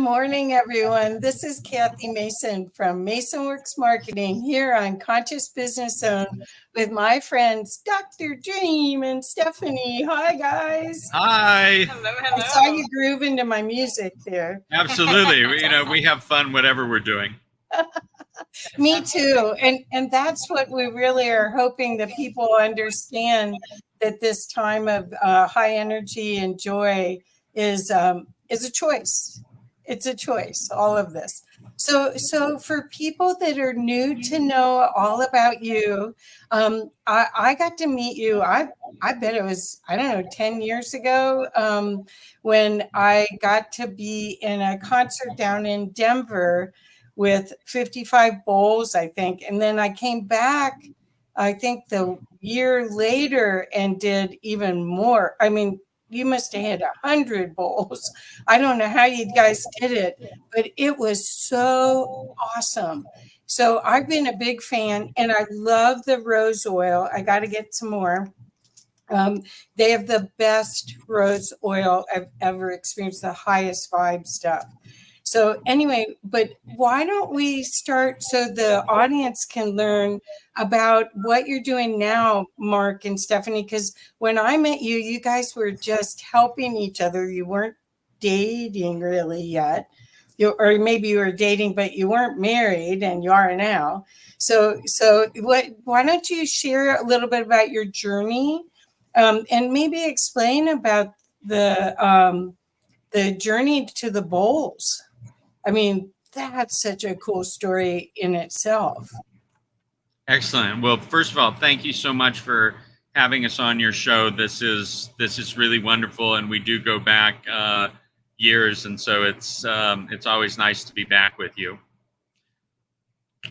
morning, everyone. This is Kathy Mason from Mason Works Marketing here on Conscious Business Zone with my friends, Dr. Dream and Stephanie. Hi, guys. Hi. Hello. I saw you grooving to my music there. Absolutely. We have fun, whatever we're doing. Me too. And that's what we really are hoping that people understand, that this time of high energy and joy is a choice. It's a choice, all of this. So for people that are new to know all about you, I got to meet you. I bet it was, 10 years ago, when I got to be in a concert down in Denver with 55 bowls, I think. And then I came back, I think the year later, and did even more. I mean, you must have had 100 bowls. I don't know how you guys did it, but it was so awesome. So I've been a big fan, and I love the rose oil. I got to get some more. They have the best rose oil I've ever experienced, the highest vibe stuff. So anyway, but why don't we start so the audience can learn about what you're doing now, Mark and Stephanie, because when I met you, you guys were just helping each other. You weren't dating really yet. Or maybe you were dating, but you weren't married, and you are now. So why don't you share a little bit about your journey, and maybe explain about the journey to the bowls. I mean, that's such a cool story in itself. Excellent. Well, first of all, thank you so much for having us on your show. This is really wonderful, and we do go back years, and so it's always nice to be back with you.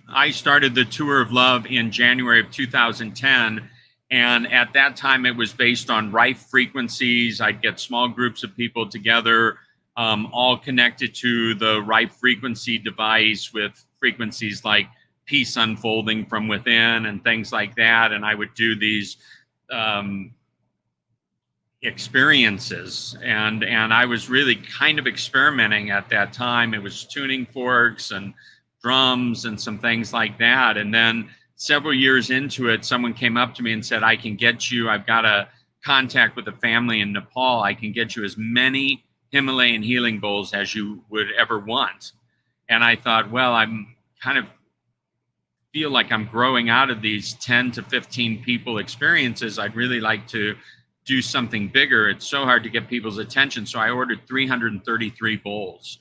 I started the Tour of Love in January of 2010, and at that time it was based on Rife Frequencies. I'd get small groups of people together, all connected to the Rife Frequency device with frequencies like peace unfolding from within and things like that. And I would do these experiences, and I was really kind of experimenting at that time. It was tuning forks and drums and some things like that. And then several years into it, someone came up to me and said, I can get you, I've got a contact with a family in Nepal. I can get you as many Himalayan Healing Bowls as you would ever want. And I thought, well, I'm kind of feel like I'm growing out of these 10 to 15 people experiences. I'd really like to do something bigger. It's so hard to get people's attention. So I ordered 333 bowls,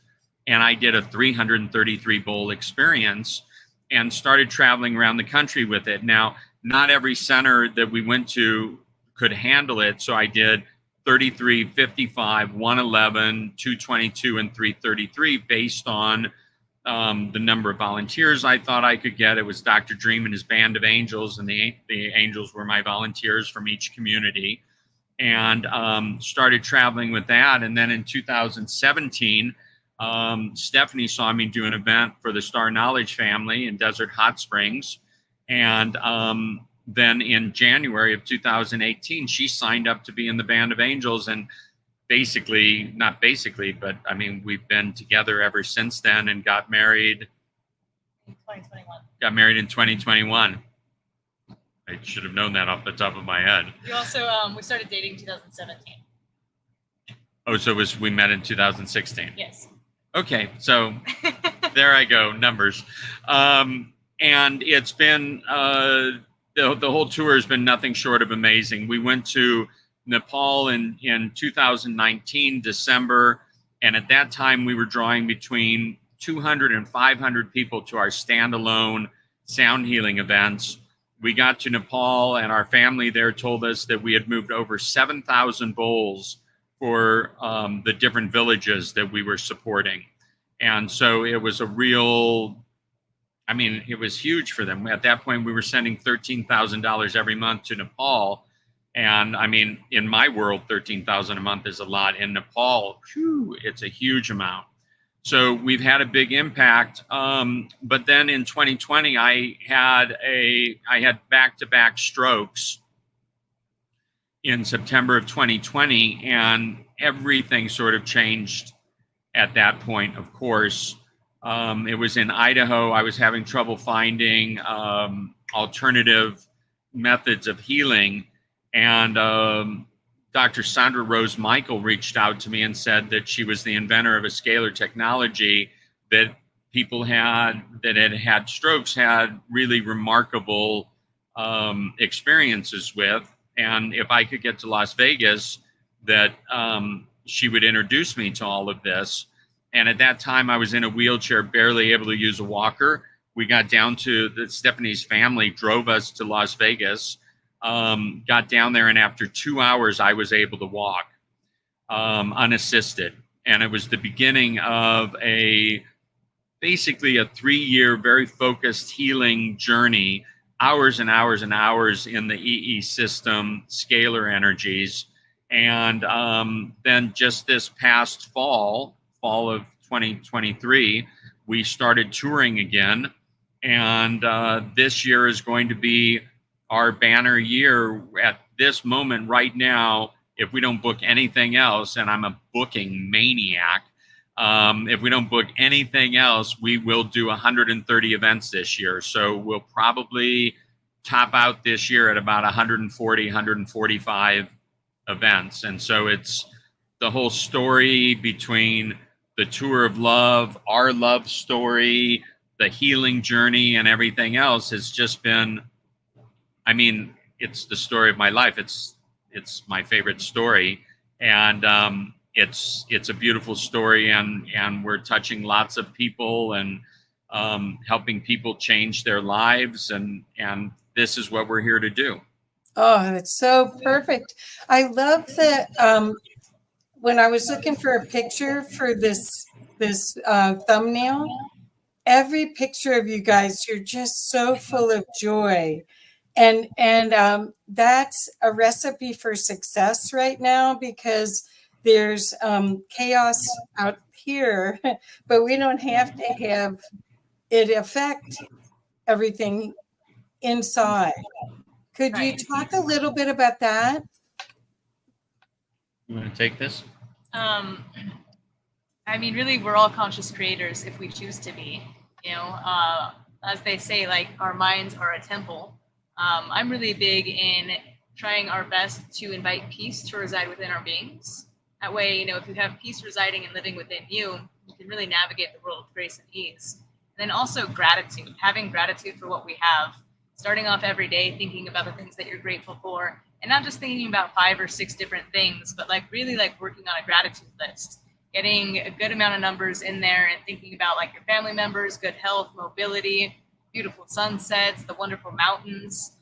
and I did a 333 bowl experience and started traveling around the country with it. Now, not every center that we went to could handle it. So I did 33, 55, 111, 222, and 333 based on the number of volunteers I thought I could get. It was Dr. Dream and his band of angels, and the angels were my volunteers from each community, and started traveling with that. And then in 2017, Stephanie saw me do an event for the Star Knowledge family in Desert Hot Springs. And then in January of 2018, she signed up to be in the Band of Angels. And not basically, but I mean, we've been together ever since then, and got married in 2021. Got married in 2021. I should have known that off the top of my head. We also, we started dating in 2017. Oh, so we met in 2016? Yes. Okay, so there I go, numbers. And it's been, the whole tour has been nothing short of amazing. We went to Nepal in 2019, December, and at that time we were drawing between 200 and 500 people to our standalone sound healing events. We got to Nepal, and our family there told us that we had moved over 7,000 bowls for the different villages that we were supporting. And so it was it was huge for them. At that point, we were sending $13,000 every month to Nepal. And I mean, in my world, $13,000 a month is a lot. In Nepal, it's a huge amount. So we've had a big impact. But then in 2020, I had back-to-back strokes in September of 2020, and everything sort of changed at that point, of course. It was in Idaho. I was having trouble finding alternative methods of healing. And Dr. Sandra Rose Michael reached out to me and said that she was the inventor of a scalar technology that people that had had strokes had really remarkable experiences with. And if I could get to Las Vegas, that she would introduce me to all of this. And at that time, I was in a wheelchair, barely able to use a walker. We got down to Stephanie's family drove us to Las Vegas, got down there, and after 2 hours, I was able to walk unassisted. And it was the beginning of basically a 3-year, very focused healing journey, hours and hours and hours in the EE system, scalar energies. And then just this past fall of 2023, we started touring again. And this year is going to be our banner year at this moment right now. If we don't book anything else, and I'm a booking maniac, if we don't book anything else, we will do 130 events this year. So we'll probably top out this year at about 140, 145 events. And so it's the whole story between the tour of love, our love story, the healing journey, and everything else has just been, I mean, it's the story of my life. It's my favorite story. And it's a beautiful story, and we're touching lots of people and helping people change their lives. And this is what we're here to do. Oh, that's so perfect. I love that. When I was looking for a picture for this thumbnail, every picture of you guys, you're just so full of joy. And that's a recipe for success right now, because there's chaos out here, but we don't have to have it affect everything inside. Could you talk a little bit about that? You want to take this? I mean, really, we're all conscious creators if we choose to be. You know, as they say, like, our minds are a temple. I'm really big in trying our best to invite peace to reside within our beings. That way, you know, if you have peace residing and living within you, you can really navigate the world with grace and ease. And then also gratitude, having gratitude for what we have. Starting off every day thinking about the things that you're grateful for, and not just thinking about 5 or 6 different things, but like really like working on a gratitude list, getting a good amount of numbers in there and thinking about like your family members, good health, mobility, beautiful sunsets, the wonderful mountains.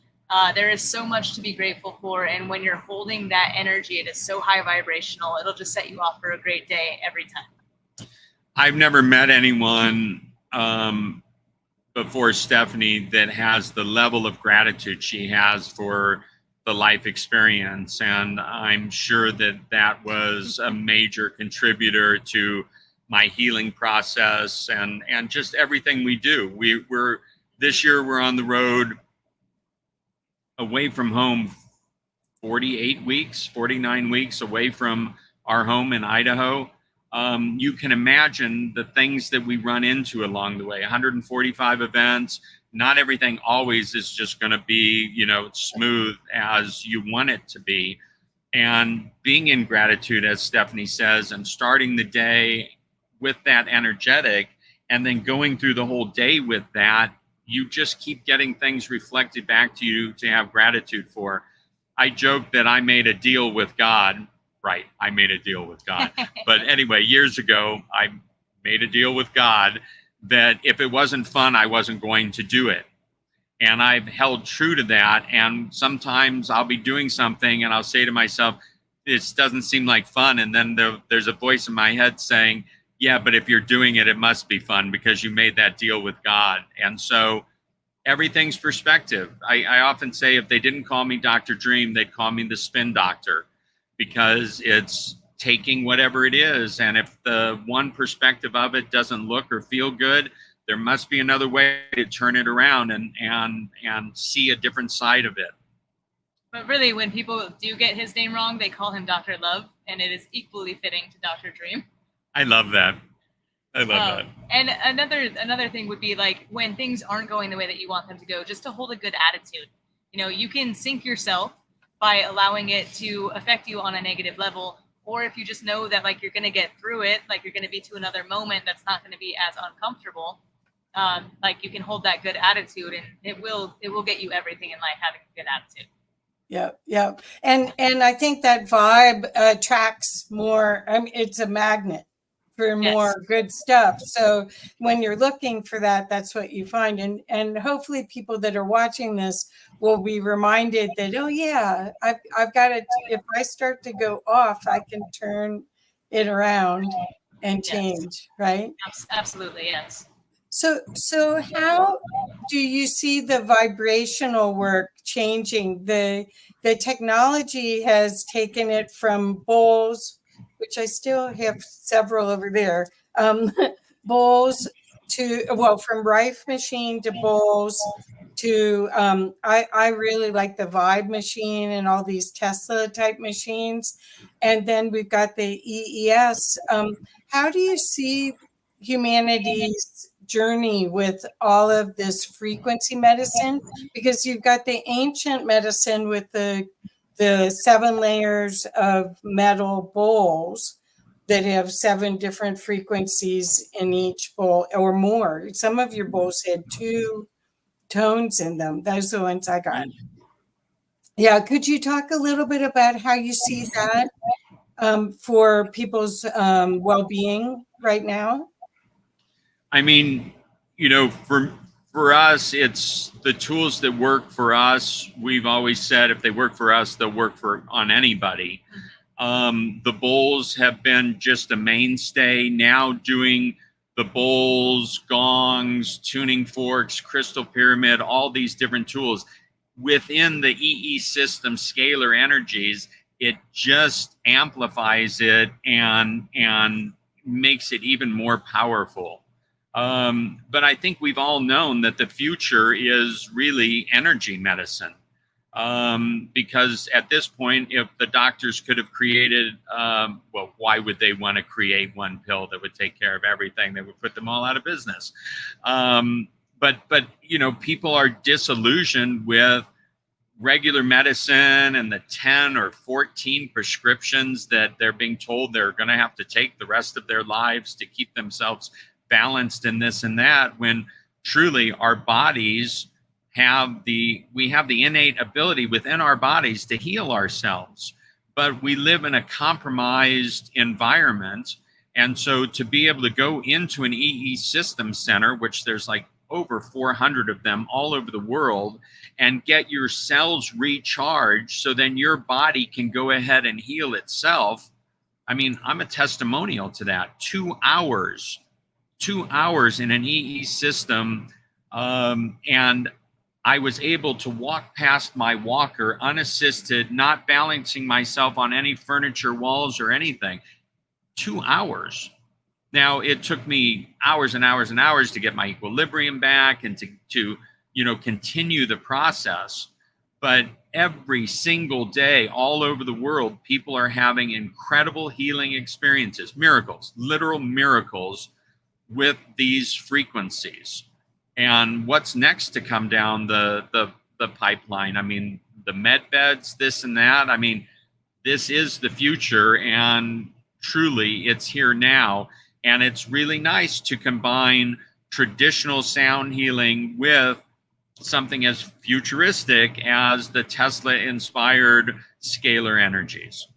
There is so much to be grateful for. And when you're holding that energy, it is so high vibrational. It'll just set you off for a great day every time. I've never met anyone before Stephanie that has the level of gratitude she has for the life experience. And I'm sure that was a major contributor to my healing process and just everything we do. We're this year we're on the road away from home 49 weeks away from our home in Idaho. You can imagine the things that we run into along the way. 145 events. Not everything always is just going to be, you know, smooth as you want it to be. And being in gratitude, as Stephanie says, and starting the day with that energetic, and then going through the whole day with that, you just keep getting things reflected back to you to have gratitude for. I joke that I made a deal with God. Right, I made a deal with God. But anyway, years ago, I made a deal with God that if it wasn't fun, I wasn't going to do it. And I've held true to that. And sometimes I'll be doing something and I'll say to myself, this doesn't seem like fun. And then there's a voice in my head saying, yeah, but if you're doing it, it must be fun because you made that deal with God. And so everything's perspective. I often say if they didn't call me Dr. Dream, they'd call me the spin doctor, because it's taking whatever it is. And if the one perspective of it doesn't look or feel good, there must be another way to turn it around and see a different side of it. But really, when people do get his name wrong, they call him Dr. Love, and it is equally fitting to Dr. Dream. I love that. I love that. And another thing would be like when things aren't going the way that you want them to go, just to hold a good attitude. You can sink yourself by allowing it to affect you on a negative level, or if you just know that like you're going to get through it, like you're going to be to another moment that's not going to be as uncomfortable. Like you can hold that good attitude, and it will get you everything in life, having a good attitude. Yeah. And I think that vibe attracts more. I mean, it's a magnet for more good stuff. So when you're looking for that, that's what you find. And hopefully people that are watching this will be reminded that, oh yeah, I've got it. If I start to go off, I can turn it around and change, right? Absolutely, yes. So how do you see the vibrational work changing? The technology has taken it from bowls, which I still have several over there, bowls from Rife machine to bowls to, I really like the Vibe machine and all these Tesla type machines. And then we've got the EES. How do you see humanity's journey with all of this frequency medicine? Because you've got the ancient medicine with the 7 layers of metal bowls that have 7 different frequencies in each bowl or more. Some of your bowls had 2 tones in them. Those are the ones I got. Yeah, could you talk a little bit about how you see that for people's well-being right now? I mean, for us, it's the tools that work for us. We've always said if they work for us, they'll work on anybody. The bowls have been just a mainstay. Now doing the bowls, gongs, tuning forks, crystal pyramid, all these different tools within the EE system, scalar energies, it just amplifies it and makes it even more powerful. But I think we've all known that the future is really energy medicine. Because at this point, if the doctors could have created, why would they want to create one pill that would take care of everything? They would put them all out of business. But people are disillusioned with regular medicine and the 10 or 14 prescriptions that they're being told they're going to have to take the rest of their lives to keep themselves balanced in this and that, when truly our bodies we have the innate ability within our bodies to heal ourselves, but we live in a compromised environment. And so to be able to go into an EE system center, which there's like over 400 of them all over the world, and get your cells recharged so then your body can go ahead and heal itself. I mean, I'm a testimonial to that. 2 hours in an EE system. And I was able to walk past my walker unassisted, not balancing myself on any furniture, walls, or anything. 2 hours. Now, it took me hours and hours and hours to get my equilibrium back and to continue the process. But every single day, all over the world, people are having incredible healing experiences, miracles, literal miracles with these frequencies. And what's next to come down the pipeline? I mean, the med beds, this and that. I mean, this is the future, and truly it's here now. And it's really nice to combine traditional sound healing with something as futuristic as the Tesla-inspired scalar energies.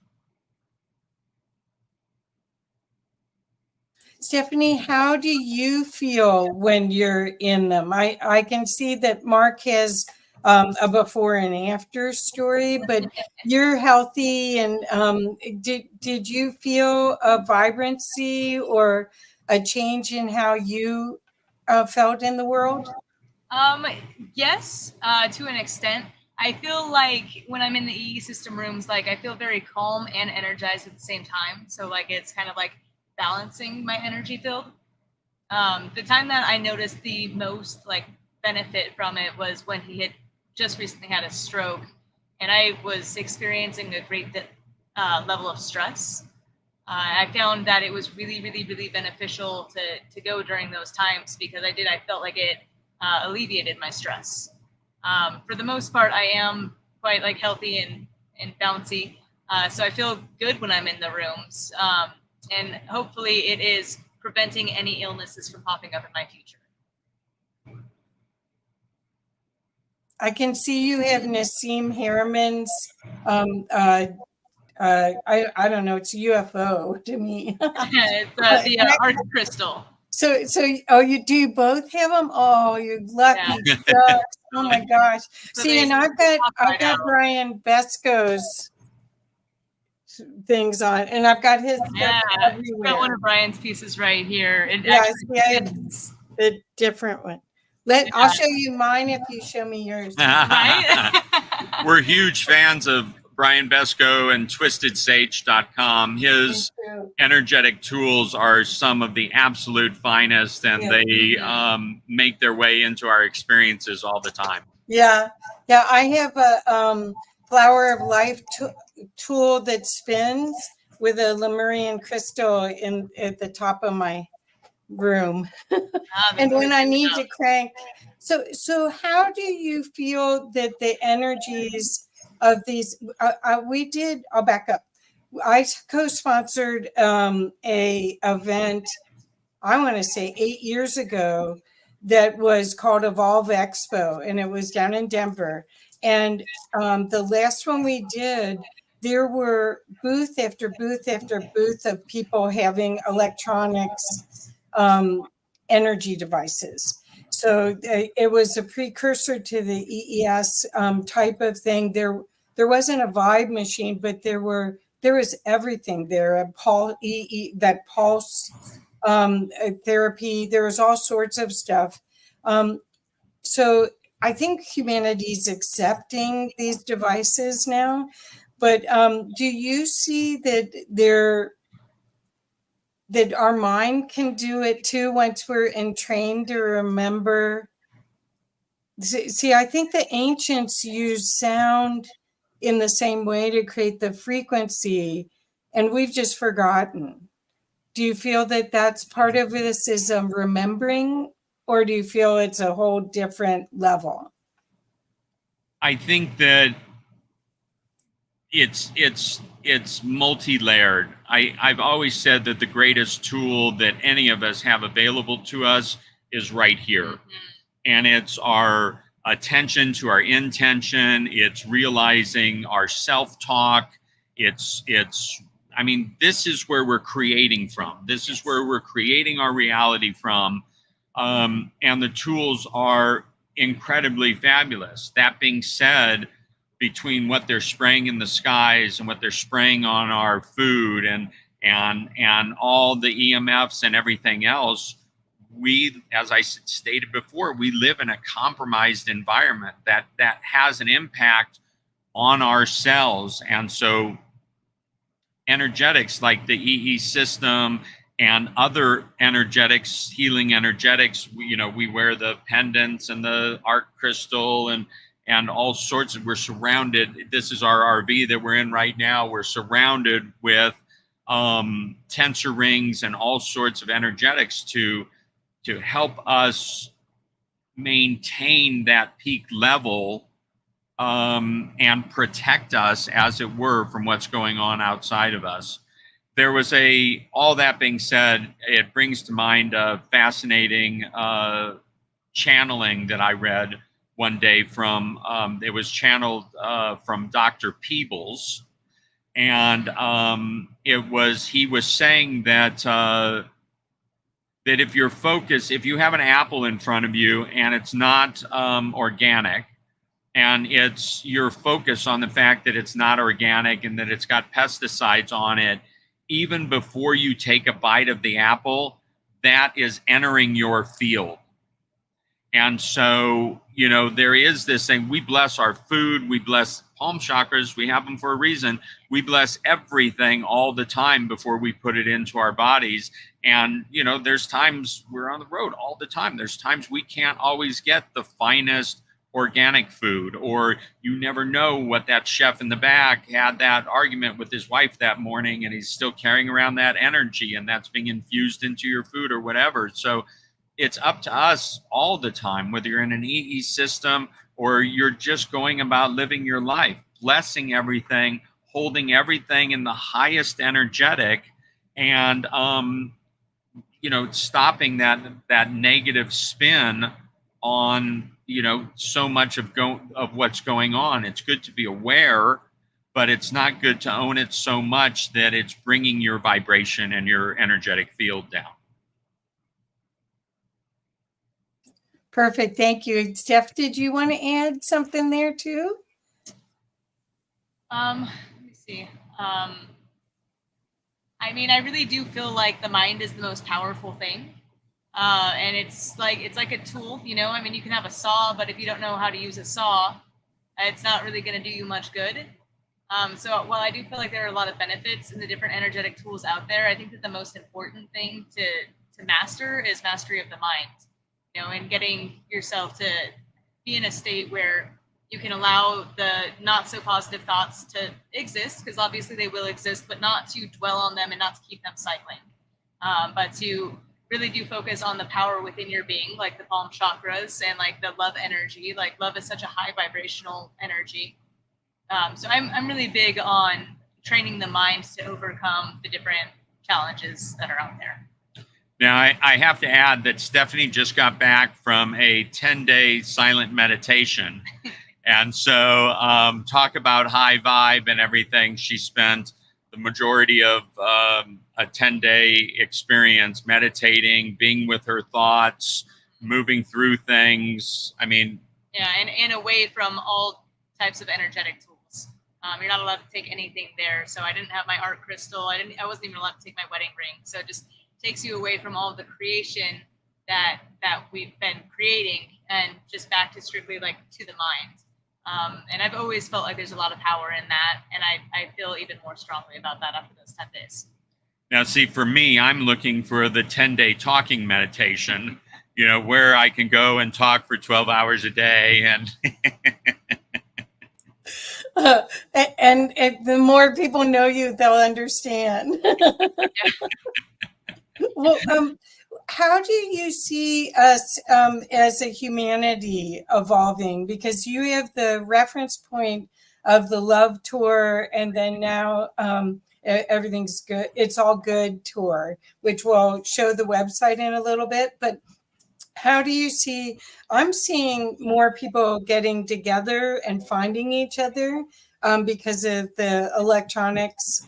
Stephanie, how do you feel when you're in them? I can see that Mark has a before and after story, but you're healthy. And did you feel a vibrancy or a change in how you felt in the world? Yes, to an extent. I feel like when I'm in the EE system rooms, like I feel very calm and energized at the same time. So like it's kind of like balancing my energy field. The time that I noticed the most like benefit from it was when he had just recently had a stroke, and I was experiencing a great level of stress. I found that it was really, really, really beneficial to go during those times because I felt like it alleviated my stress. For the most part, I am quite like healthy and bouncy. So I feel good when I'm in the rooms. And hopefully it is preventing any illnesses from popping up in my future. I can see you have Nassim Harriman's, I don't know, it's a UFO to me. It's the Arc Crystal. So, you do both have them? Oh, you lucky ducks. Oh my gosh. So see, and I've got Brian Besco's things on, and I've got his stuff everywhere. I've got one of Brian's pieces right here. The different one. I'll show you mine if you show me yours. Right? We're huge fans of Brian Besco and twistedsage.com. His energetic tools are some of the absolute finest, and they make their way into our experiences all the time. Yeah. I have a Flower of Life tool that spins with a Lemurian crystal at the top of my room. And when I need to crank. So how do you feel that the energies of these, I'll back up. I co-sponsored a event, I want to say 8 years ago, that was called Evolve Expo, and it was down in Denver. And the last one we did, there were booth after booth after booth of people having electronics, energy devices. So it was a precursor to the EES type of thing. There wasn't a vibe machine, but there was everything there. That pulse therapy. There was all sorts of stuff. So I think humanity's accepting these devices now. But do you see that that our mind can do it too once we're entrained to remember? See, I think the ancients used sound in the same way to create the frequency, and we've just forgotten. Do you feel that that's part of this is remembering, or do you feel it's a whole different level? I think that it's multi-layered. I've always said that the greatest tool that any of us have available to us is right here. And it's our attention to our intention. It's realizing our self-talk. I mean, this is where we're creating from. This is where we're creating our reality from. And the tools are incredibly fabulous. That being said, between what they're spraying in the skies and what they're spraying on our food and all the EMFs and everything else, we, as I stated before, we live in a compromised environment that has an impact on our cells. And so energetics like the EE system and other energetics, healing energetics, we wear the pendants and the arc crystal and all sorts of, we're surrounded. This is our RV that we're in right now. We're surrounded with tensor rings and all sorts of energetics to help us maintain that peak level and protect us, as it were, from what's going on outside of us. There was all that being said, it brings to mind a fascinating channeling that I read one day from, it was channeled from Dr. Peebles. And he was saying that if you're focused, if you have an apple in front of you and it's not organic, and it's your focus on the fact that it's not organic and that it's got pesticides on it, even before you take a bite of the apple, that is entering your field. And so, there is this thing, we bless our food, we bless palm chakras, we have them for a reason. We bless everything all the time before we put it into our bodies. And, there's times we're on the road all the time. There's times we can't always get the finest organic food, or you never know what that chef in the back had that argument with his wife that morning and he's still carrying around that energy and that's being infused into your food or whatever. So it's up to us all the time, whether you're in an EE system or you're just going about living your life, blessing everything, holding everything in the highest energetic, and stopping that negative spin on so much of what's going on. It's good to be aware, but it's not good to own it so much that it's bringing your vibration and your energetic field down. Perfect. Thank you. Steph, did you want to add something there too? Let me see. I mean, I really do feel like the mind is the most powerful thing. And it's like a tool, I mean, you can have a saw, but if you don't know how to use a saw, it's not really going to do you much good. So while I do feel like there are a lot of benefits in the different energetic tools out there, I think that the most important thing to master is mastery of the mind, and getting yourself to be in a state where you can allow the not so positive thoughts to exist, because obviously they will exist, but not to dwell on them and not to keep them cycling, but to really do focus on the power within your being, like the palm chakras and like the love energy. Like love is such a high vibrational energy. So I'm really big on training the mind to overcome the different challenges that are out there. Now, I have to add that Stephanie just got back from a 10-day silent meditation. And so talk about high vibe and everything. She spent the majority of a 10-day experience meditating, being with her thoughts, moving through things. I mean, yeah, and away from all types of energetic tools. You're not allowed to take anything there. So I didn't have my art crystal. I wasn't even allowed to take my wedding ring. So it just takes you away from all the creation that we've been creating and just back to strictly like to the mind. And I've always felt like there's a lot of power in that. And I feel even more strongly about that after those 10 days. Now, see, for me, I'm looking for the 10-day talking meditation, where I can go and talk for 12 hours a day. And and the more people know you, they'll understand. Well, how do you see us as a humanity evolving? Because you have the reference point of the Love Tour, and then now Everything's Good. It's All Good tour, which we'll show the website in a little bit. But how do you see? I'm seeing more people getting together and finding each other because of the electronics.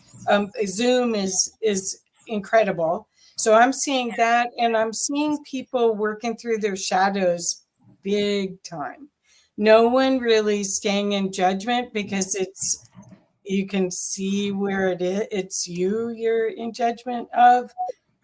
Zoom is incredible. So I'm seeing that, and I'm seeing people working through their shadows big time. No one really staying in judgment, because you can see where it is. It's you're in judgment of,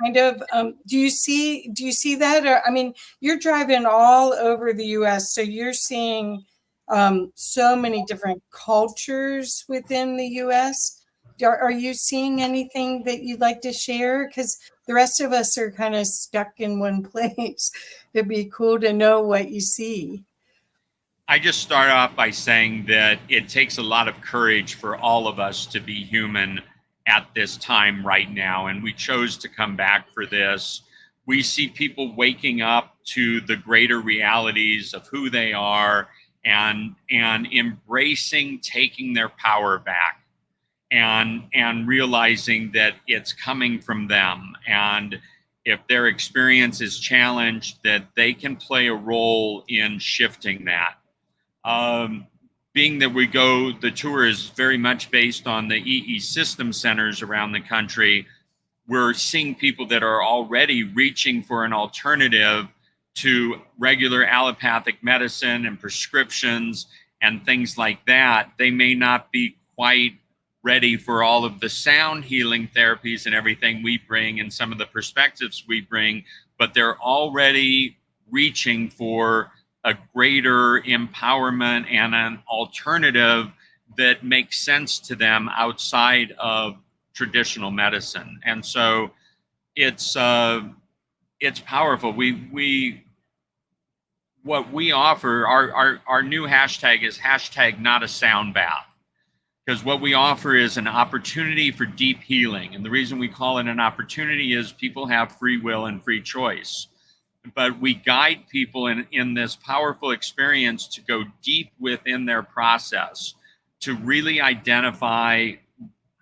kind of. Do you see that? Or, I mean, you're driving all over the US, so you're seeing so many different cultures within the US. Are you seeing anything that you'd like to share? Because the rest of us are kind of stuck in one place. It'd be cool to know what you see. I just start off by saying that it takes a lot of courage for all of us to be human at this time right now. And we chose to come back for this. We see people waking up to the greater realities of who they are and embracing taking their power back. And realizing that it's coming from them, and if their experience is challenged, that they can play a role in shifting that. Being that the tour is very much based on the EE system centers around the country, we're seeing people that are already reaching for an alternative to regular allopathic medicine and prescriptions and things like that. They may not be quite ready for all of the sound healing therapies and everything we bring and some of the perspectives we bring, but they're already reaching for a greater empowerment and an alternative that makes sense to them outside of traditional medicine. And so it's powerful. We what we offer, our new hashtag is hashtag not a sound bath. Because what we offer is an opportunity for deep healing. And the reason we call it an opportunity is people have free will and free choice. But we guide people in this powerful experience to go deep within their process, to really identify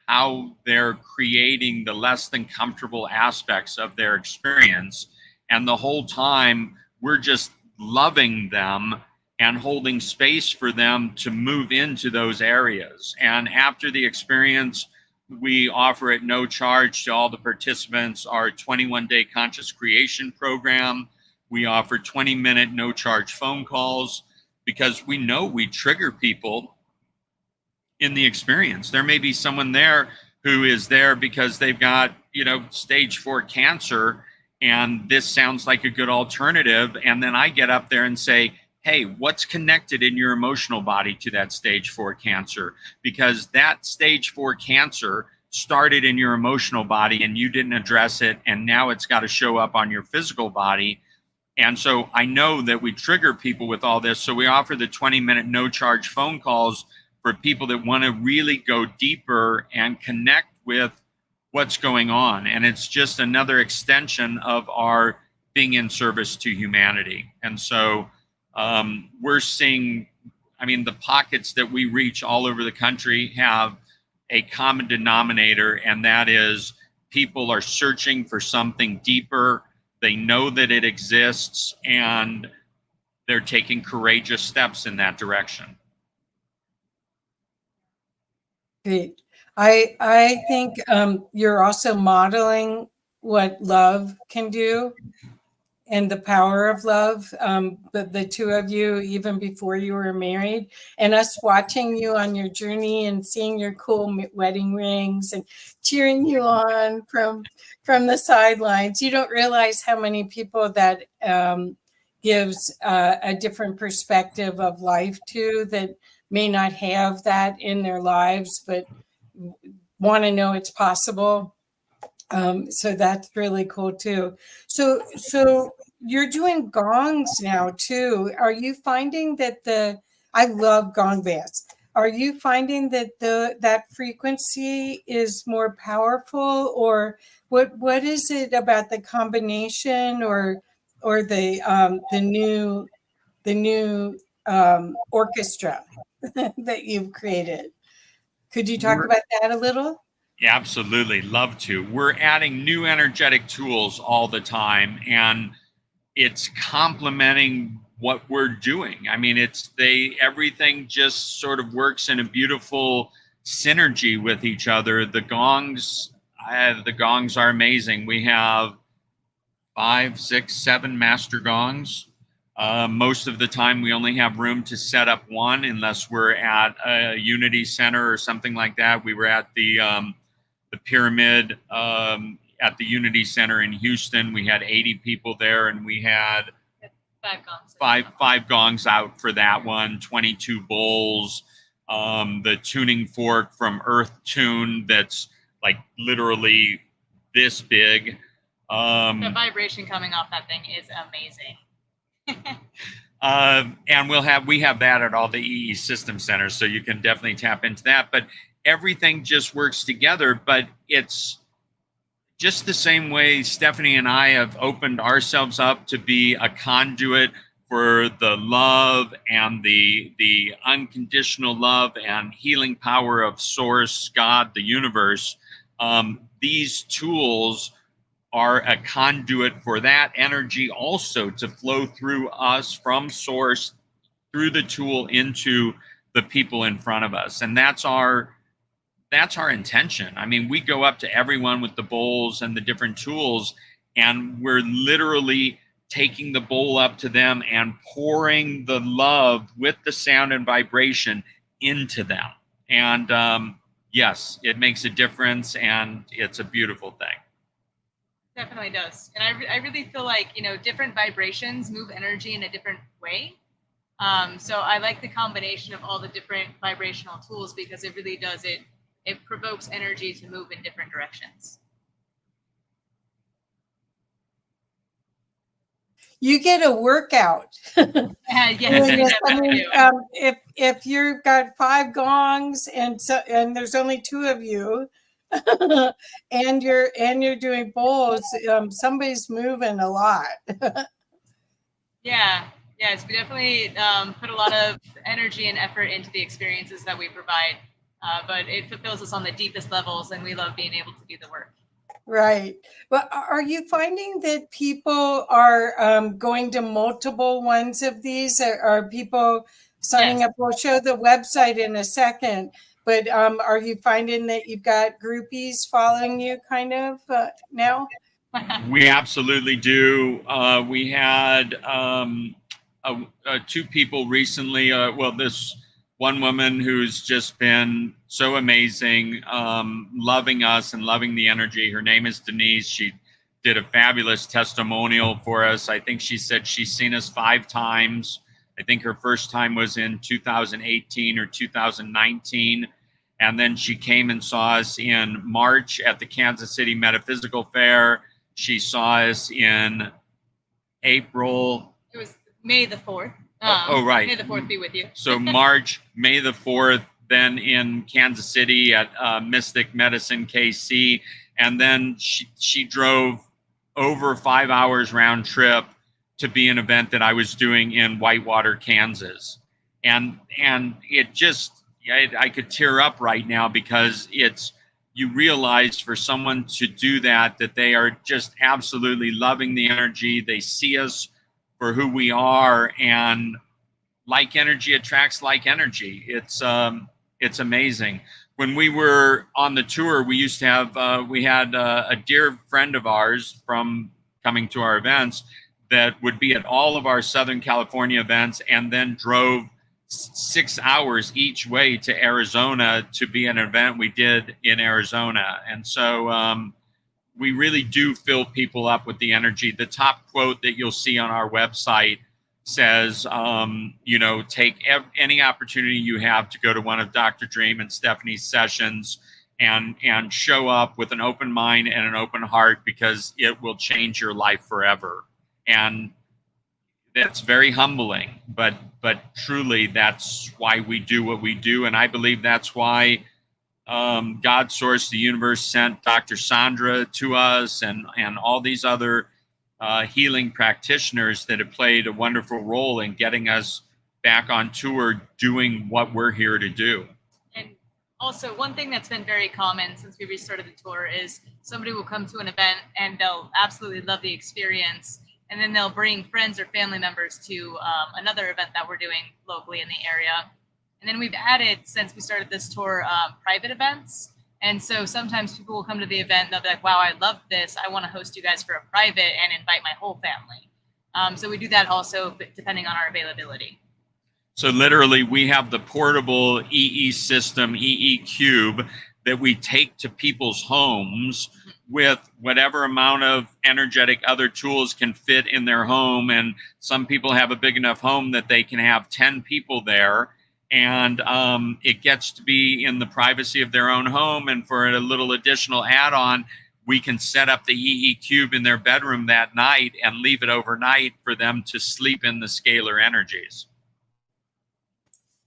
how they're creating the less than comfortable aspects of their experience. And the whole time, we're just loving them and holding space for them to move into those areas. And after the experience, we offer at no charge to all the participants our 21-day conscious creation program. We offer 20-minute no charge phone calls because we know we trigger people in the experience. There may be someone there who is there because they've got, stage 4 cancer, and this sounds like a good alternative. And then I get up there and say, hey, what's connected in your emotional body to that stage 4 cancer? Because that stage 4 cancer started in your emotional body and you didn't address it, and now it's got to show up on your physical body. And so I know that we trigger people with all this. So we offer the 20-minute no charge phone calls for people that want to really go deeper and connect with what's going on. And it's just another extension of our being in service to humanity. And so we're seeing, the pockets that we reach all over the country have a common denominator, and that is people are searching for something deeper. They know that it exists, and they're taking courageous steps in that direction. Great. I think you're also modeling what love can do and the power of love. The two of you, even before you were married, and us watching you on your journey and seeing your cool wedding rings and cheering you on from the sidelines. You don't realize how many people that gives a different perspective of life to, that may not have that in their lives, but want to know it's possible. So that's really cool too. So you're doing gongs now too. Are you finding that I love gong baths. Are you finding that that frequency is more powerful, or what is it about the combination or the new orchestra that you've created? Could you talk about that a little? Yeah, absolutely. Love to. We're adding new energetic tools all the time, and it's complementing what we're doing. Everything just sort of works in a beautiful synergy with each other. The gongs are amazing. We have 5, 6, 7 master gongs. Most of the time we only have room to set up one unless we're at a Unity Center or something like that. We were at the Pyramid at the Unity Center in Houston. We had 80 people there, and we had 5 gongs. Five gongs out for that one, 22 bowls, the tuning fork from Earth Tune that's like literally this big. The vibration coming off that thing is amazing. And we have that at all the EE system centers, so you can definitely tap into that. But everything just works together. But it's just the same way Stephanie and I have opened ourselves up to be a conduit for the love and the unconditional love and healing power of Source, God, the universe. These tools are a conduit for that energy also to flow through us from Source, through the tool into the people in front of us. And that's our intention. We go up to everyone with the bowls and the different tools, and we're literally taking the bowl up to them and pouring the love with the sound and vibration into them. And yes, it makes a difference, and it's a beautiful thing. Definitely does. And I really feel like, different vibrations move energy in a different way. So I like the combination of all the different vibrational tools, because it really does it provokes energy to move in different directions. you get a workout. Yes, I mean, if you've got 5 gongs and there's only 2 of you, and you're doing bowls, somebody's moving a lot. Yes, we definitely put a lot of energy and effort into the experiences that we provide, but it fulfills us on the deepest levels, and we love being able to do the work. Right. But are you finding that people are going to multiple ones of these? Are people signing up? We'll show the website in a second, but are you finding that you've got groupies following you kind of now? We absolutely do. We had 2 people recently. This one woman who's just been so amazing, loving us and loving the energy. Her name is Denise. She did a fabulous testimonial for us. I think she said she's seen us 5 times. I think her first time was in 2018 or 2019. And then she came and saw us in March at the Kansas City Metaphysical Fair. She saw us in April. It was May the 4th. Right. May the 4th be with you. So March, May the 4th, then in Kansas City at Mystic Medicine KC. And then she drove over 5 hours round trip to be an event that I was doing in Whitewater, Kansas. And it just, I could tear up right now because you realize for someone to do that they are just absolutely loving the energy. They see us for who we are, and like energy attracts like energy. It's amazing. When we were on the tour, we used to have we had a dear friend of ours from coming to our events that would be at all of our Southern California events, and then drove 6 hours each way to Arizona to be an event we did in Arizona. And so we really do fill people up with the energy. The top quote that you'll see on our website says, take any opportunity you have to go to one of Dr. Dream and Stephanie's sessions and show up with an open mind and an open heart, because it will change your life forever. And that's very humbling, but truly that's why we do what we do. And I believe that's why God, Source, the universe sent Dr. Sandra to us and all these other healing practitioners that have played a wonderful role in getting us back on tour doing what we're here to do. And also, one thing that's been very common since we restarted the tour is somebody will come to an event and they'll absolutely love the experience, and then they'll bring friends or family members to another event that we're doing locally in the area. And then we've added, since we started this tour, private events. And so sometimes people will come to the event and they'll be like, wow, I love this. I want to host you guys for a private and invite my whole family. So we do that also, depending on our availability. So literally we have the portable EE system, EE Cube, that we take to people's homes with whatever amount of energetic other tools can fit in their home. And some people have a big enough home that they can have 10 people there. And it gets to be in the privacy of their own home. And for a little additional add-on, we can set up the EE Cube in their bedroom that night and leave it overnight for them to sleep in the scalar energies.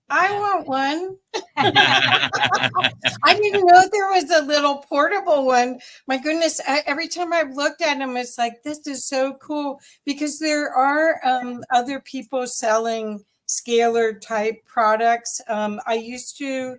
I want one. I didn't know there was a little portable one. My goodness, every time I've looked at them, it's like, this is so cool, because there are other people selling scalar type products. I used to,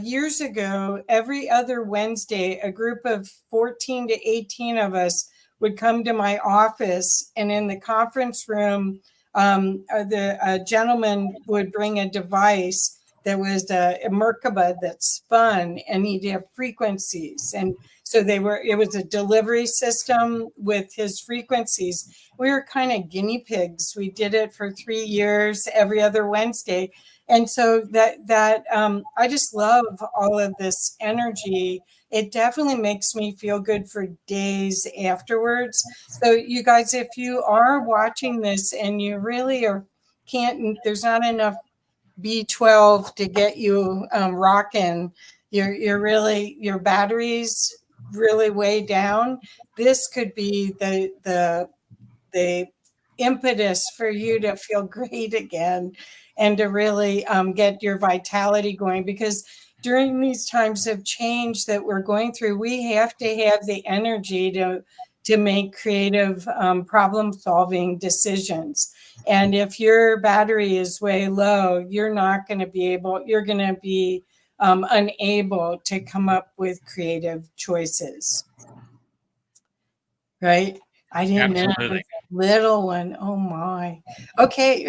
years ago, every other Wednesday, a group of 14 to 18 of us would come to my office, and in the conference room, the gentleman would bring a device that was a Merkaba that spun, and he'd have frequencies. And so it was a delivery system with his frequencies. We were kind of guinea pigs. We did it for 3 years, every other Wednesday. And so that I just love all of this energy. It definitely makes me feel good for days afterwards. So you guys, if you are watching this and you really there's not enough B12 to get you rocking, your batteries really way down, this could be the impetus for you to feel great again and to really get your vitality going. Because during these times of change that we're going through, we have to have the energy to make creative problem-solving decisions. And if your battery is way low, you're going to be unable to come up with creative choices. Right? I didn't know it was a little one. Oh my. Okay.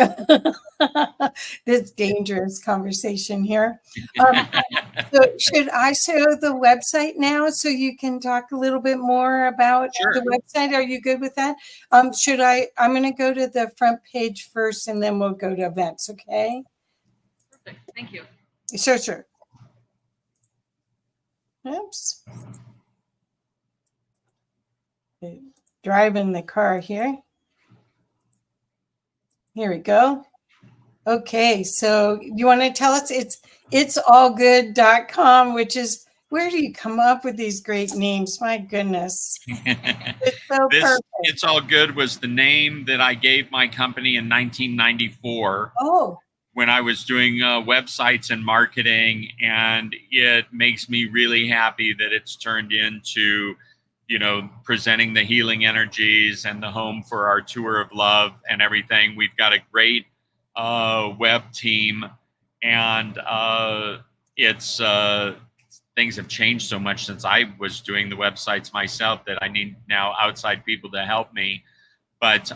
This dangerous conversation here. So should I show the website now so you can talk a little bit more about the website? Are you good with that? I'm going to go to the front page first and then we'll go to events. Okay. Perfect. Thank you. Sure. Oops. Driving the car here. Here we go. Okay, so you want to tell us it's allgood.com, which is, where do you come up with these great names? My goodness. It's so perfect. It's All Good was the name that I gave my company in 1994. Oh. When I was doing websites and marketing, and it makes me really happy that it's turned into, presenting the healing energies and the home for our tour of love and everything. We've got a great web team, and it's things have changed so much since I was doing the websites myself that I need now outside people to help me. But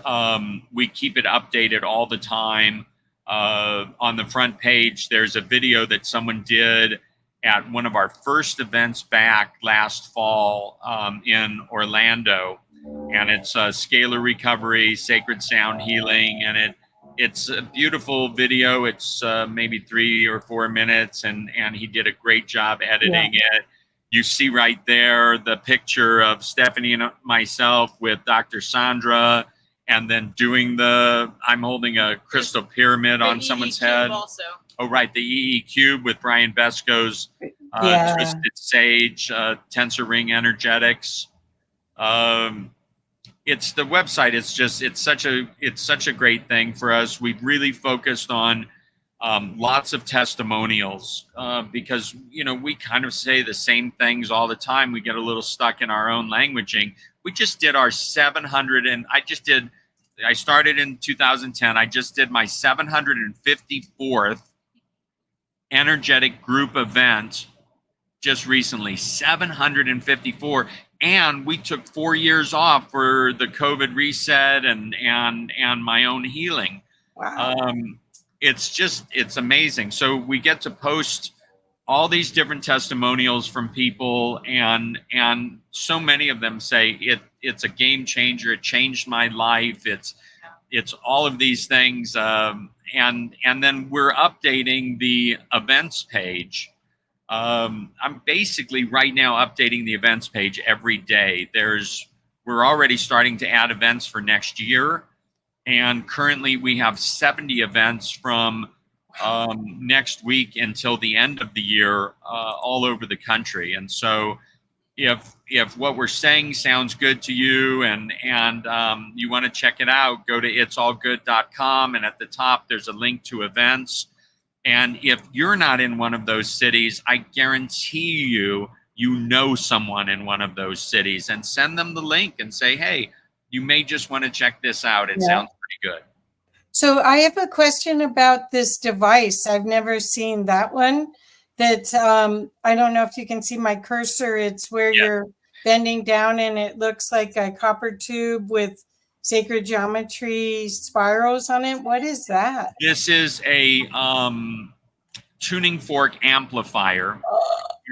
we keep it updated all the time. On the front page, there's a video that someone did at one of our first events back last fall in Orlando, and it's scalar recovery, sacred sound healing, and it's a beautiful video. It's maybe 3 or 4 minutes, and he did a great job editing it. You see right there the picture of Stephanie and myself with Dr. Sandra, and then I'm holding a crystal pyramid on someone's head. Also. Oh, right. The EE Cube with Brian Besco's Twisted Sage, Tensor Ring Energetics. It's the website. It's such a great thing for us. We've really focused on lots of testimonials because, we kind of say the same things all the time. We get a little stuck in our own languaging. We just did our 700, and I started in 2010. I just did my 754th energetic group event just recently, 754. And we took 4 years off for the COVID reset and my own healing. Wow. It's amazing. So we get to post all these different testimonials from people, and so many of them say it's a game changer. It changed my life. It's all of these things. And then we're updating the events page. I'm basically right now updating the events page every day. We're already starting to add events for next year. And currently we have 70 events from next week until the end of the year, all over the country. And so if what we're saying sounds good to you and you want to check it out, go to itsallgood.com, and at the top there's a link to events. And if you're not in one of those cities, I guarantee you know someone in one of those cities, and send them the link and say, hey, you may just want to check this out. It sounds pretty good. So I have a question about this device. I've never seen that one. That I don't know if you can see my cursor. It's where you're bending down and it looks like a copper tube with sacred geometry spirals on it. What is that? This is a tuning fork amplifier,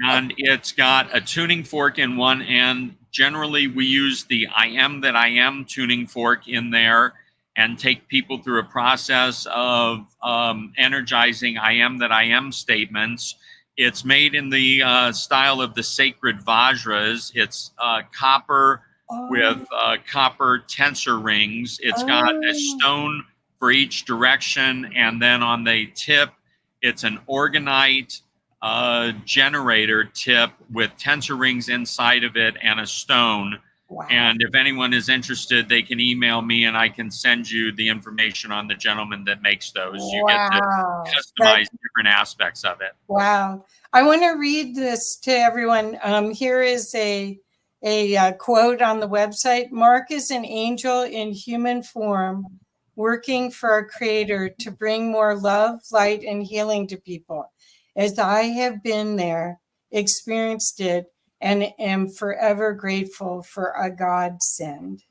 and it's got a tuning fork in one end. Generally, we use the I Am That I Am tuning fork in there and take people through a process of energizing I Am That I Am statements. It's made in the style of the sacred Vajras. It's copper with copper tensor rings. It's got a stone for each direction, and then on the tip, it's an orgonite generator tip with tensor rings inside of it and a stone. Wow. And if anyone is interested, they can email me and I can send you the information on the gentleman that makes those. You get to customize different aspects of it. Wow. I want to read this to everyone. Here is a quote on the website. Mark is an angel in human form, working for our Creator to bring more love, light, and healing to people. As I have been there, experienced it, and am forever grateful for a godsend.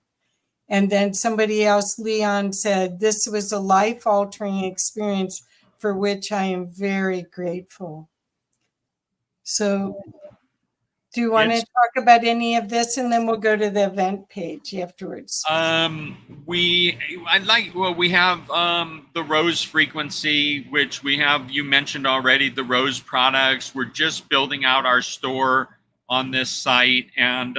And then somebody else, Leon, said, this was a life-altering experience for which I am very grateful. So do you want to talk about any of this, and then we'll go to the event page afterwards? We have the Rose Frequency, which we have, you mentioned already, the Rose products. We're just building out our store on this site, and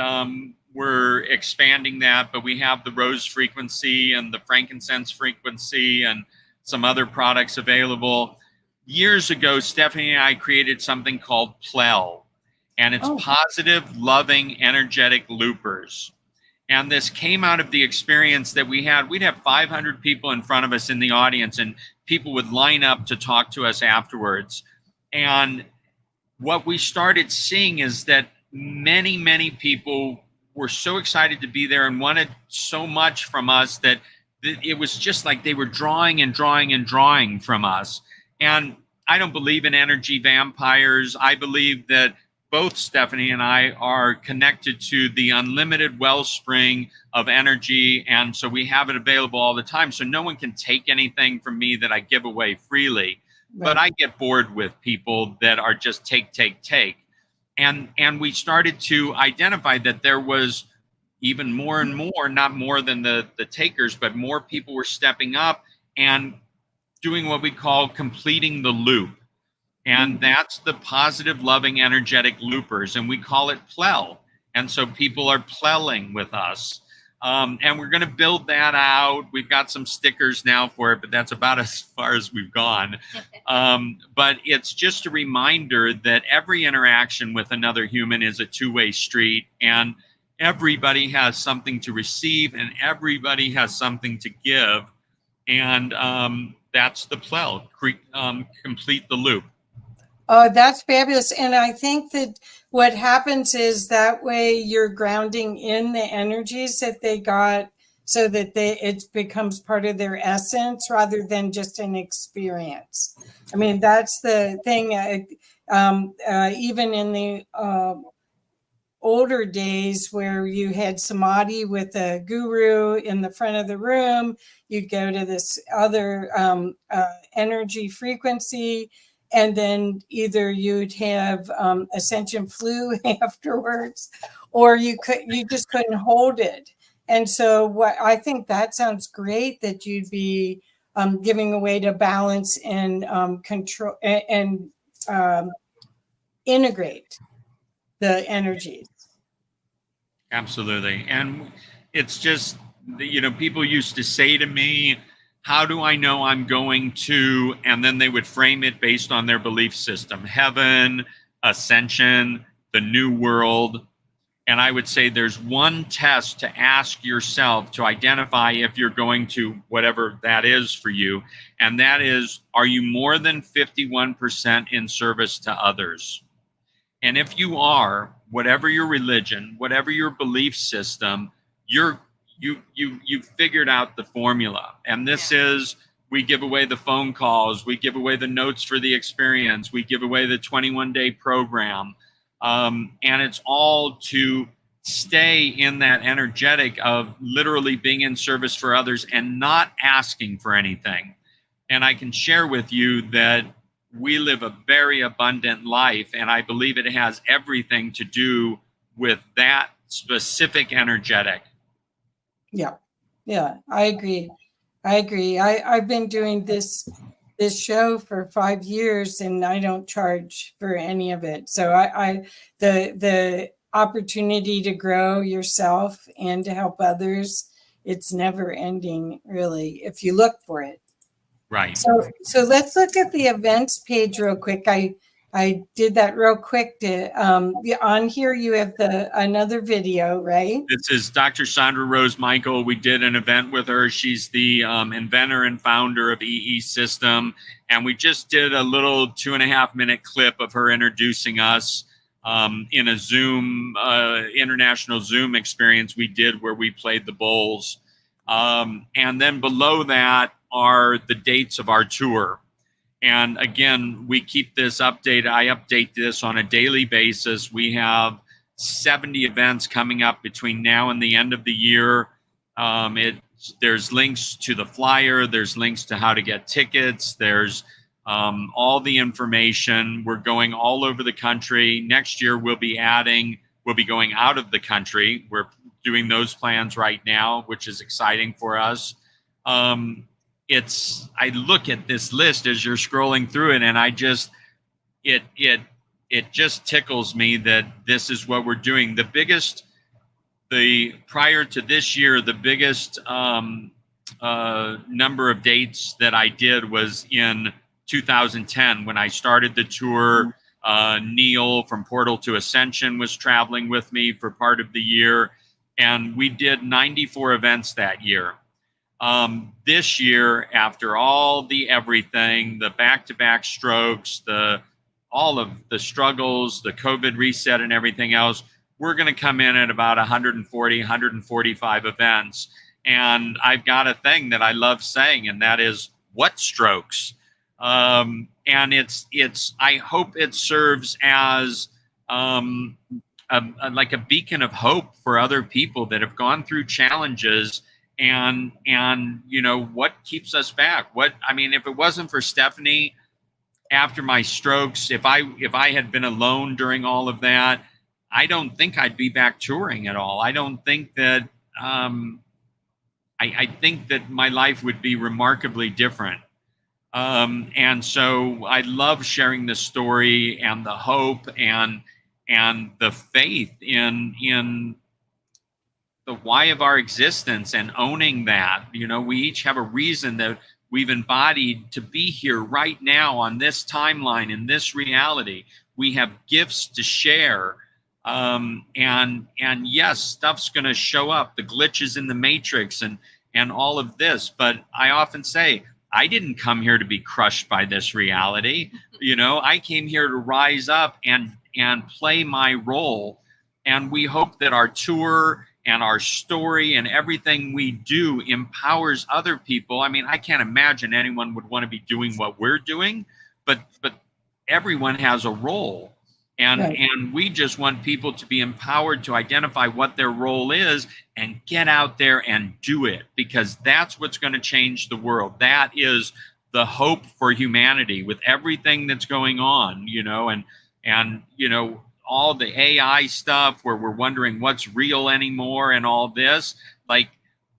we're expanding that, but we have the Rose Frequency and the Frankincense Frequency and some other products available. Years ago, Stephanie and I created something called PLEL, and it's positive, loving, energetic loopers. And this came out of the experience that we had. We'd have 500 people in front of us in the audience, and people would line up to talk to us afterwards. And what we started seeing is that many, many people were so excited to be there and wanted so much from us that it was just like they were drawing and drawing and drawing from us. And I don't believe in energy vampires. I believe that both Stephanie and I are connected to the unlimited wellspring of energy. And so we have it available all the time. So no one can take anything from me that I give away freely. Right. But I get bored with people that are just take. And we started to identify that there was even more and more, not more than the takers, but more people were stepping up and doing what we call completing the loop. And that's the positive, loving, energetic loopers. And we call it PLEL. And so people are PLELing with us. And we're going to build that out. We've got some stickers now for it, but that's about as far as we've gone. But it's just a reminder that every interaction with another human is a two-way street. And everybody has something to receive and everybody has something to give. And that's the PLEL, complete the loop. Oh, that's fabulous. And I think that what happens is that way you're grounding in the energies that they got so that it becomes part of their essence rather than just an experience. I mean, that's the thing. Even in the older days where you had samadhi with a guru in the front of the room, you'd go to this other energy frequency, and then either you'd have ascension flu afterwards, or you just couldn't hold it. And so what I think that sounds great, that you'd be giving a way to balance and control and integrate the energies. Absolutely. And it's just, people used to say to me, how do I know I'm going to, and then they would frame it based on their belief system, heaven, ascension, the new world. And I would say there's one test to ask yourself to identify if you're going to whatever that is for you. And that is, are you more than 51% in service to others? And if you are, whatever your religion, whatever your belief system, you've figured out the formula. And this is, we give away the phone calls, we give away the notes for the experience, we give away the 21-day program. And it's all to stay in that energetic of literally being in service for others and not asking for anything. And I can share with you that we live a very abundant life, and I believe it has everything to do with that specific energetic. Yeah, I agree. I've been doing this show for 5 years, and I don't charge for any of it. So the opportunity to grow yourself and to help others, it's never ending, really, if you look for it. Right. So let's look at the events page real quick. I I did that real quick to on here you have another video, right? This is Dr. Sandra Rose Michael. We did an event with her. She's the inventor and founder of EE System. And we just did a little 2.5-minute clip of her introducing us in a Zoom, international Zoom experience we did where we played the bowls. And then below that are the dates of our tour. And again, we keep this updated. I update this on a daily basis. We have 70 events coming up between now and the end of the year. There's links to the flyer. There's links to how to get tickets. There's all the information. We're going all over the country. Next year, we'll be going out of the country. We're doing those plans right now, which is exciting for us. I look at this list as you're scrolling through it, and it just tickles me that this is what we're doing. Prior to this year, the biggest number of dates that I did was in 2010 when I started the tour. Neil from Portal to Ascension was traveling with me for part of the year, and we did 94 events that year. This year, after all the everything, the back-to-back strokes, all of the struggles, the COVID reset and everything else, we're going to come in at about 140, 145 events. And I've got a thing that I love saying, and that is, what strokes? And I hope it serves as like a beacon of hope for other people that have gone through challenges. And you know, what keeps us back? If it wasn't for Stephanie after my strokes, if I had been alone during all of that, I don't think I'd be back touring at all. I don't think that I think that my life would be remarkably different. And so I love sharing the story and the hope and the faith in the why of our existence and owning that. You know, we each have a reason that we've embodied to be here right now on this timeline, in this reality. We have gifts to share. And yes, stuff's going to show up, the glitches in the matrix and all of this. But I often say, I didn't come here to be crushed by this reality. You know, I came here to rise up and play my role. And we hope that our tour and our story and everything we do empowers other people. I mean, I can't imagine anyone would want to be doing what we're doing, but everyone has a role. And, right. And we just want people to be empowered to identify what their role is and get out there and do it, because that's what's going to change the world. That is the hope for humanity with everything that's going on, you know, and you know, all the AI stuff where we're wondering what's real anymore and all this, like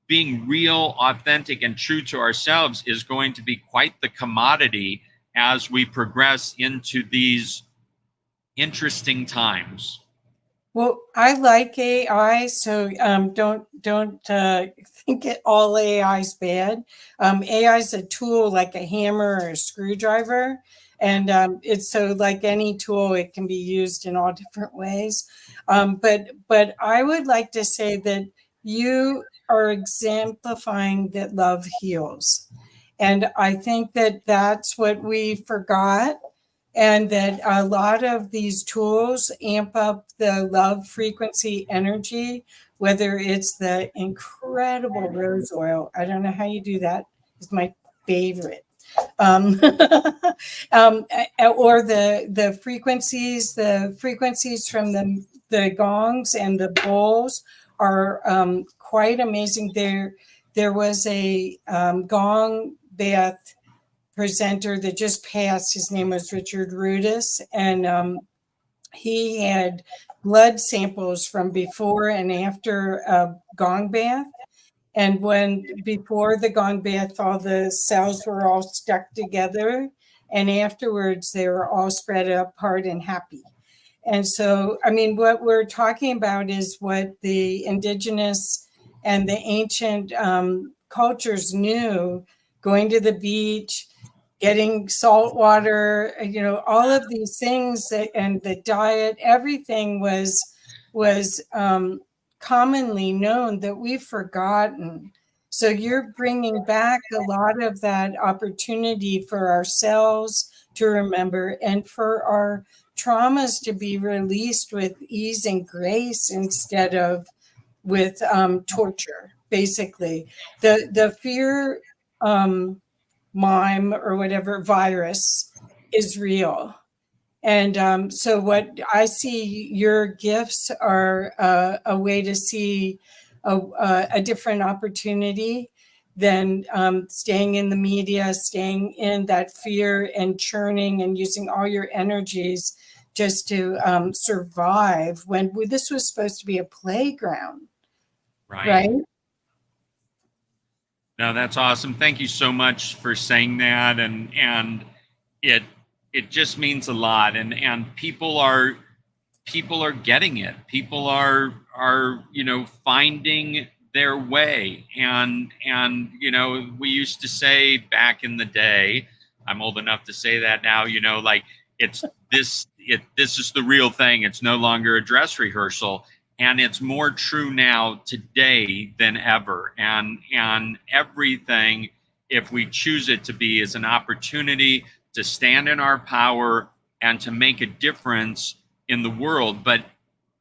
being real, authentic, and true to ourselves is going to be quite the commodity as we progress into these interesting times. Well, I like AI, so don't think all AI is bad. AI is a tool like a hammer or a screwdriver. And it's so like any tool, it can be used in all different ways. But I would like to say that you are exemplifying that love heals. And I think that that's what we forgot. And that a lot of these tools amp up the love frequency energy, whether it's the incredible rose oil. I don't know how you do that. It's my favorite. Or the frequencies from the gongs and the bowls are quite amazing. There was a gong bath presenter that just passed. His name was Richard Rudis, and he had blood samples from before and after a gong bath. And before the gong bath, all the cells were all stuck together, and afterwards they were all spread apart and happy. And so, I mean, what we're talking about is what the indigenous and the ancient cultures knew, going to the beach, getting salt water, all of these things and the diet, everything was commonly known that we've forgotten. So you're bringing back a lot of that opportunity for ourselves to remember and for our traumas to be released with ease and grace instead of with torture. Basically, the fear mime or whatever virus is real. And so what I see, your gifts are a way to see a different opportunity than staying in the media, staying in that fear and churning and using all your energies just to survive when this was supposed to be a playground. Right? No, that's awesome. Thank you so much for saying that. And it just means a lot. And people are getting it. People are finding their way. And we used to say back in the day, I'm old enough to say that now, like this is the real thing. It's no longer a dress rehearsal. And it's more true now today than ever. And everything, if we choose it to be, is an opportunity to stand in our power and to make a difference in the world. But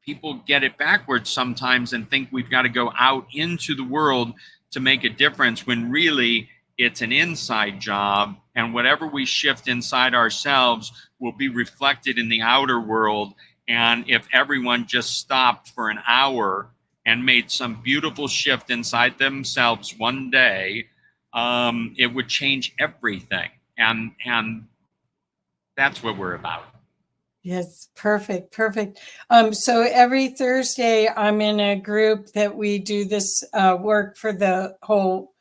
people get it backwards sometimes and think we've got to go out into the world to make a difference, when really it's an inside job. And whatever we shift inside ourselves will be reflected in the outer world. And if everyone just stopped for an hour and made some beautiful shift inside themselves one day, it would change everything. And that's what we're about. Yes, perfect. So every Thursday, I'm in a group that we do this work for the whole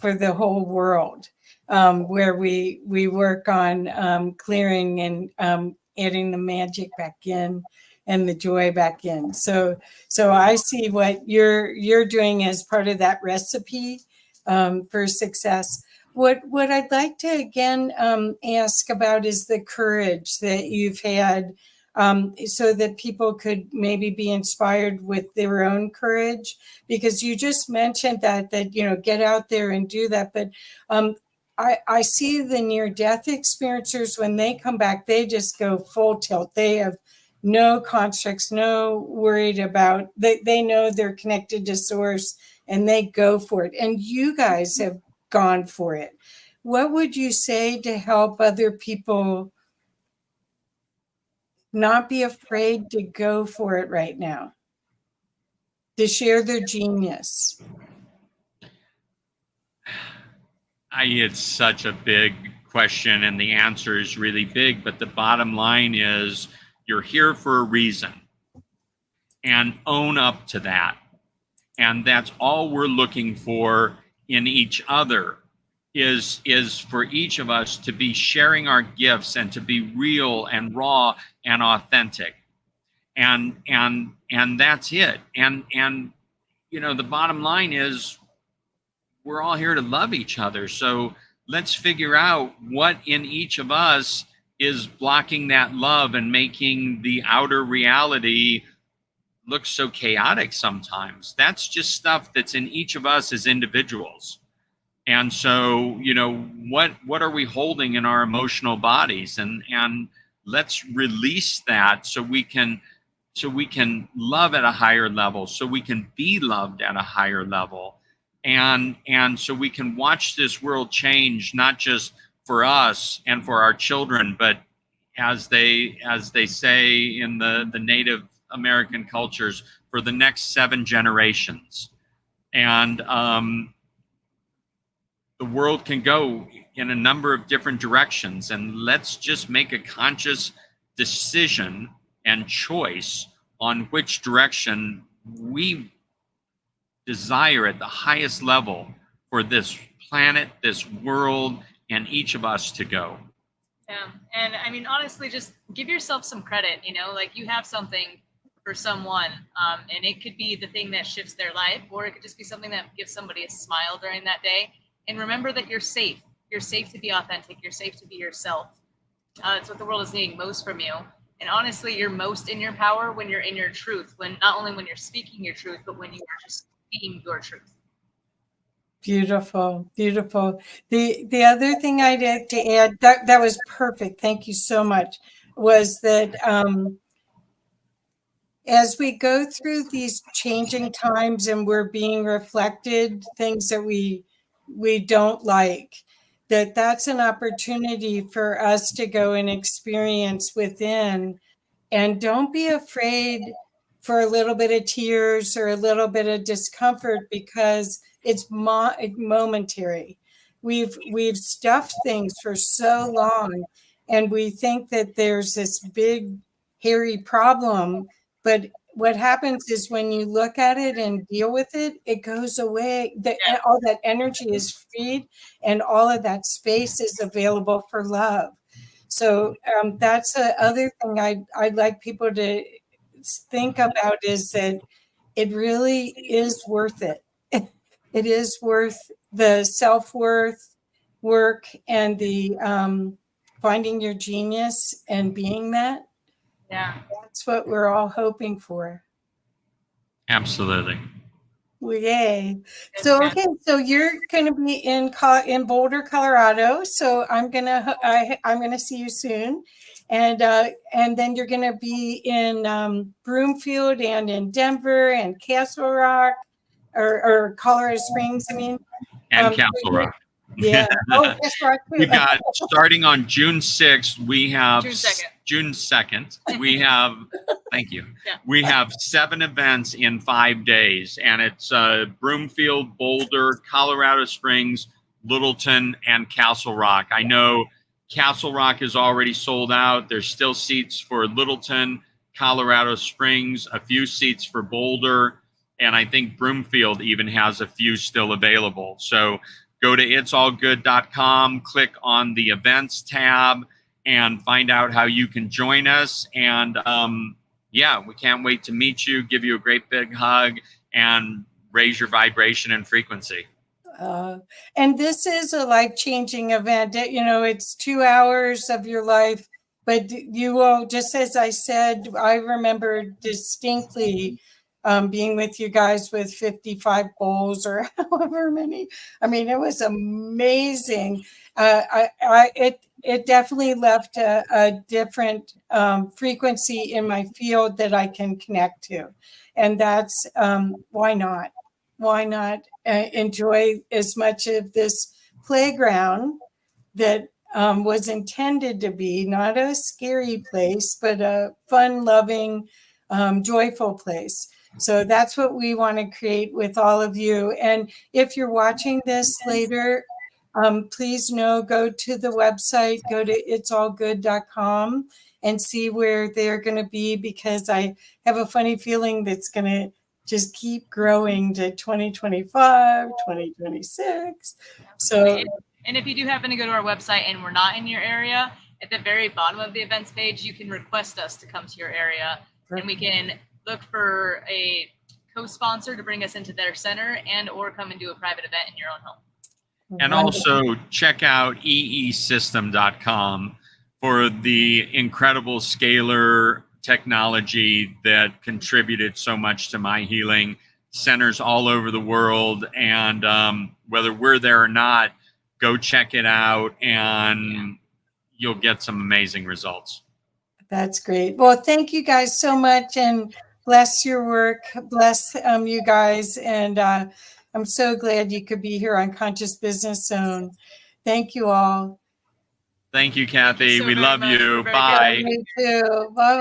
world, where we work on clearing and adding the magic back in and the joy back in. So I see what you're doing as part of that recipe for success. What I'd like to again ask about is the courage that you've had, so that people could maybe be inspired with their own courage, because you just mentioned that get out there and do that. But I see the near-death experiencers, when they come back, they just go full tilt. They have no constructs, no worried about, they know they're connected to source and they go for it. And you guys have gone for it. What would you say to help other people not be afraid to go for it right now, to share their genius? It's such a big question, and the answer is really big, but the bottom line is you're here for a reason, and own up to that. And that's all we're looking for in each other, is for each of us to be sharing our gifts and to be real and raw and authentic. And that's it. And the bottom line is we're all here to love each other. So let's figure out what in each of us is blocking that love and making the outer reality look so chaotic sometimes. That's just stuff that's in each of us as individuals. And so, what are we holding in our emotional bodies? And let's release that so we can love at a higher level, so we can be loved at a higher level. And so we can watch this world change, not just for us and for our children, but as they say in the Native American cultures, for the next 7 generations. And the world can go in a number of different directions, and let's just make a conscious decision and choice on which direction we desire at the highest level for this planet, this world, and each of us to go. Yeah. And I mean, honestly, just give yourself some credit, like you have something for someone, and it could be the thing that shifts their life, or it could just be something that gives somebody a smile during that day. And remember that you're safe. you're safe to be authentic. You're safe to be yourself. It's what the world is needing most from you. And honestly, you're most in your power when you're in your truth, when not only when you're speaking your truth, but when you are just being your truth. Beautiful, beautiful. The other thing I did to add, that was perfect. Thank you so much. Was that as we go through these changing times and we're being reflected, things that we don't like, that's an opportunity for us to go and experience within. And don't be afraid for a little bit of tears or a little bit of discomfort, because it's momentary. We've stuffed things for so long, and we think that there's this big, hairy problem. But what happens is when you look at it and deal with it, it goes away. All that energy is freed, and all of that space is available for love. So that's the other thing I'd like people to think about, is that it really is worth it. It is worth the self-worth work and the finding your genius and being that. Yeah. That's what we're all hoping for. Absolutely. Well, yay. So, okay, so you're going to be in Boulder, Colorado. So I'm gonna see you soon, and then you're going to be in Broomfield and in Denver and Castle Rock, or Colorado Springs. I mean, And Castle Rock. Yeah. Oh, Castle Rock too. We got, starting on June 6th, we have June 2nd. We have, thank you. Yeah. We have 7 events in 5 days, and it's Broomfield, Boulder, Colorado Springs, Littleton, and Castle Rock. I know Castle Rock is already sold out. There's still seats for Littleton, Colorado Springs, a few seats for Boulder, and I think Broomfield even has a few still available. So go to itsallgood.com, click on the events tab, and find out how you can join us. And yeah, we can't wait to meet you, give you a great big hug, and raise your vibration and frequency. And this is a life-changing event. You know, it's 2 hours of your life, but you will, just as I said, I remember distinctly being with you guys with 55 bowls or however many. I mean, it was amazing. It definitely left a different frequency in my field that I can connect to. And that's why not? Why not enjoy as much of this playground that was intended to be not a scary place, but a fun, loving, joyful place. So that's what we want to create with all of you. And if you're watching this later, please go to the website, go to itsallgood.com and see where they're going to be, because I have a funny feeling that's going to just keep growing to 2025, 2026. So, and if you do happen to go to our website and we're not in your area, at the very bottom of the events page, you can request us to come to your area. Perfect. And we can look for a co-sponsor to bring us into their center, and or come and do a private event in your own home. And also check out eesystem.com for the incredible scalar technology that contributed so much to my healing. Centers all over the world, and whether we're there or not, go check it out, and you'll get some amazing results. That's great. Well, thank you guys so much, and bless your work. Bless you guys. And I'm so glad you could be here on Conscious Business Zone. Thank you all. Thank you, Kathy. Thank you so we love much. you. Bye. You too. Bye-bye.